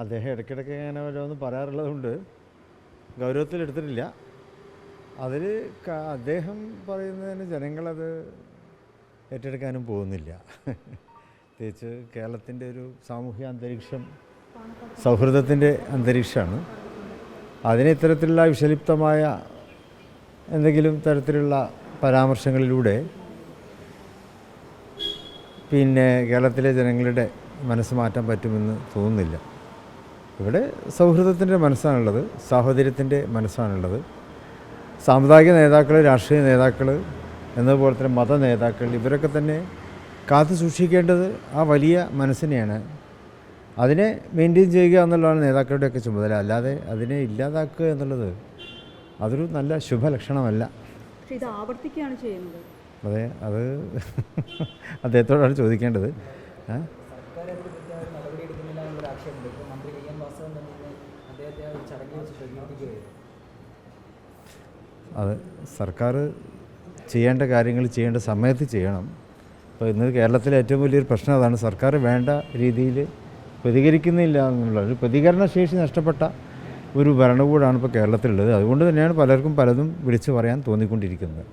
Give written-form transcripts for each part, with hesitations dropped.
അദ്ദേഹം ഇടയ്ക്കിടയ്ക്ക് ഇങ്ങനെ വല്ലതൊന്നും പറയാറുള്ളതുകൊണ്ട് ഗൗരവത്തിലെടുത്തിട്ടില്ല. അതിൽ അദ്ദേഹം പറയുന്നതിന് ജനങ്ങളത് ഏറ്റെടുക്കാനും പോകുന്നില്ല. പ്രത്യേകിച്ച് കേരളത്തിൻ്റെ ഒരു സാമൂഹ്യ അന്തരീക്ഷം സൗഹൃദത്തിൻ്റെ അന്തരീക്ഷമാണ്. അതിനെ ഇത്തരത്തിലുള്ള വിഷലിപ്തമായ എന്തെങ്കിലും തരത്തിലുള്ള പരാമർശങ്ങളിലൂടെ കേരളത്തിലെ ജനങ്ങളുടെ മനസ്സ് മാറ്റാൻ പറ്റുമെന്ന് തോന്നുന്നില്ല. ഇവിടെ സൗഹൃദത്തിൻ്റെ മനസ്സാണുള്ളത്, സാഹോദര്യത്തിൻ്റെ മനസ്സാണുള്ളത്. സാമുദായിക നേതാക്കൾ, രാഷ്ട്രീയ നേതാക്കൾ, എന്നതുപോലെ തന്നെ മത നേതാക്കൾ, ഇവരൊക്കെ തന്നെ കാത്തു സൂക്ഷിക്കേണ്ടത് ആ വലിയ മനസ്സിനെയാണ്. അതിനെ മെയിൻറ്റെയിൻ ചെയ്യുക എന്നുള്ളതാണ് നേതാക്കളുടെയൊക്കെ ചുമതല. അല്ലാതെ അതിനെ ഇല്ലാതാക്കുക എന്നുള്ളത് അതൊരു നല്ല ശുഭലക്ഷണമല്ല. ഇത് ആവർത്തിക്കുകയാണ് ചെയ്യുന്നത്. അതെ, അത് അദ്ദേഹത്തോടാണ് ചോദിക്കേണ്ടത്. അത് സർക്കാർ ചെയ്യേണ്ട കാര്യങ്ങൾ ചെയ്യേണ്ട സമയത്ത് ചെയ്യണം. അപ്പോൾ ഇന്ന് കേരളത്തിലെ ഏറ്റവും വലിയൊരു പ്രശ്നം അതാണ്. സർക്കാർ വേണ്ട രീതിയിൽ പ്രതികരിക്കുന്നില്ല എന്നുള്ളത്. ഒരു പ്രതികരണശേഷി നഷ്ടപ്പെട്ട ഒരു ഭരണകൂടമാണ് ഇപ്പോൾ കേരളത്തിലുള്ളത്. അതുകൊണ്ട് തന്നെയാണ് പലർക്കും പലതും വിളിച്ചു പറയാൻ തോന്നിക്കൊണ്ടിരിക്കുന്നത്.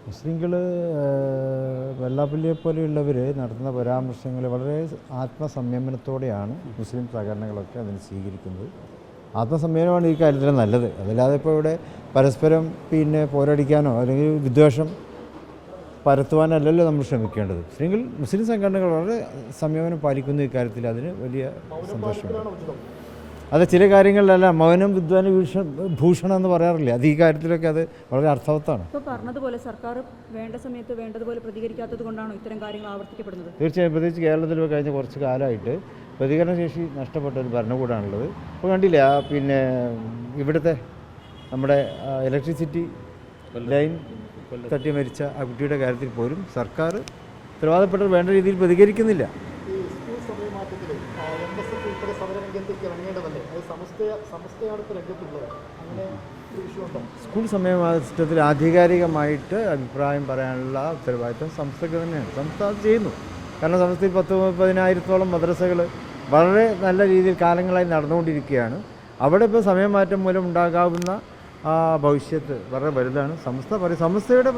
മുസ്ലിങ്ങൾ വെള്ളാപ്പള്ളിയെ പോലെയുള്ളവർ നടത്തുന്ന പരാമർശങ്ങൾ വളരെ ആത്മസംയമനത്തോടെയാണ് മുസ്ലിം സംഘടനകളൊക്കെ അതിന് സ്വീകരിക്കുന്നത്. ആത്മസംയമനമാണ് ഈ കാര്യത്തിൽ നല്ലത്. അതല്ലാതെ ഇപ്പോൾ ഇവിടെ പരസ്പരം പോരടിക്കാനോ അല്ലെങ്കിൽ വിദ്വേഷം പരത്തുവാനല്ലല്ലോ നമ്മൾ ശ്രമിക്കേണ്ടത്. മുസ്ലിം സംഘടനകൾ വളരെ സംയമനം പാലിക്കുന്ന ഇക്കാര്യത്തിൽ അതിന് വലിയ സന്തോഷമുണ്ട്. അത് ചില കാര്യങ്ങളിലല്ല, മൗനം വിദ്വാന് ഭൂഷണം എന്ന് പറയാറില്ല. അത് ഈ കാര്യത്തിലൊക്കെ അത് വളരെ അർത്ഥവത്താണ്. ഇപ്പോൾ പറഞ്ഞതുപോലെ സർക്കാർ വേണ്ട സമയത്ത് വേണ്ടതുപോലെ പ്രതികരിക്കാത്തത് കൊണ്ടാണോ ഇത്തരം കാര്യങ്ങൾ ആവർത്തിക്കപ്പെടുന്നത്? തീർച്ചയായും. പ്രത്യേകിച്ച് കേരളത്തിൽ കഴിഞ്ഞ കുറച്ച് കാലമായിട്ട് പ്രതികരണശേഷി നഷ്ടപ്പെട്ട ഒരു ഭരണകൂടമാണുള്ളത്. ഇപ്പോൾ കണ്ടില്ല, ഇവിടുത്തെ നമ്മുടെ ഇലക്ട്രിസിറ്റി ലൈൻ തട്ടി മരിച്ച ആ കുട്ടിയുടെ കാര്യത്തിൽ പോലും സർക്കാർ ഉത്തരവാദപ്പെട്ടവർ വേണ്ട രീതിയിൽ പ്രതികരിക്കുന്നില്ല. സ്കൂൾ സമയമാറ്റത്തിൽ ആധികാരികമായിട്ട് അഭിപ്രായം പറയാനുള്ള ഉത്തരവാദിത്വം സംസ്ഥയ്ക്ക് തന്നെയാണ്. സംസ്ഥ അത് ചെയ്യുന്നു. കാരണം സംസ്ഥയിൽ 10,000-15,000 മദ്രസകൾ വളരെ നല്ല രീതിയിൽ കാലങ്ങളായി നടന്നുകൊണ്ടിരിക്കുകയാണ്. അവിടെ ഇപ്പോൾ സമയമാറ്റം മൂലം ഉണ്ടാകാവുന്ന ആ ഭവിഷ്യത്ത് വളരെ വലുതാണ്. സംസ്ഥയുടെ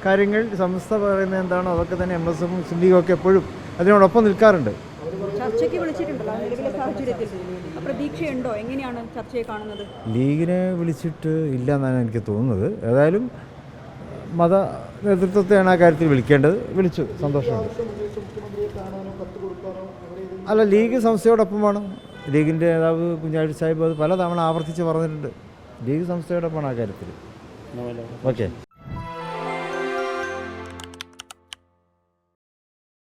കാര്യങ്ങൾ സംസ്ഥ പറയുന്നത് എന്താണോ അതൊക്കെ തന്നെ MS മുസ്ലിം ലീഗൊക്കെ എപ്പോഴും അതിനോടൊപ്പം നിൽക്കാറുണ്ട്. ചർച്ചയ്ക്ക് വിളിച്ചിട്ടുണ്ടോ? നിലവിലെ സാഹചര്യത്തിൽ പ്രതീക്ഷയുണ്ടോ? എങ്ങനെയാണ് ചർച്ചയെ കാണുന്നത്? ലീഗിനെ വിളിച്ചിട്ട് ഇല്ല എന്നാണ് എനിക്ക് തോന്നുന്നത്. ഏതായാലും മത നേതൃത്വത്തെയാണ് ആ കാര്യത്തിൽ വിളിക്കേണ്ടത്. വിളിച്ചു, സന്തോഷമുണ്ട്. അല്ല, ലീഗ് സംസ്ഥയോടൊപ്പമാണ്. ലീഗിൻ്റെ നേതാവ് കുഞ്ഞാലി സാഹിബ് അത് പലതവണ ആവർത്തിച്ച് പറഞ്ഞിട്ടുണ്ട്. ലീഗ് സംസ്ഥയോടൊപ്പമാണ് ആ കാര്യത്തിൽ. ഓക്കെ.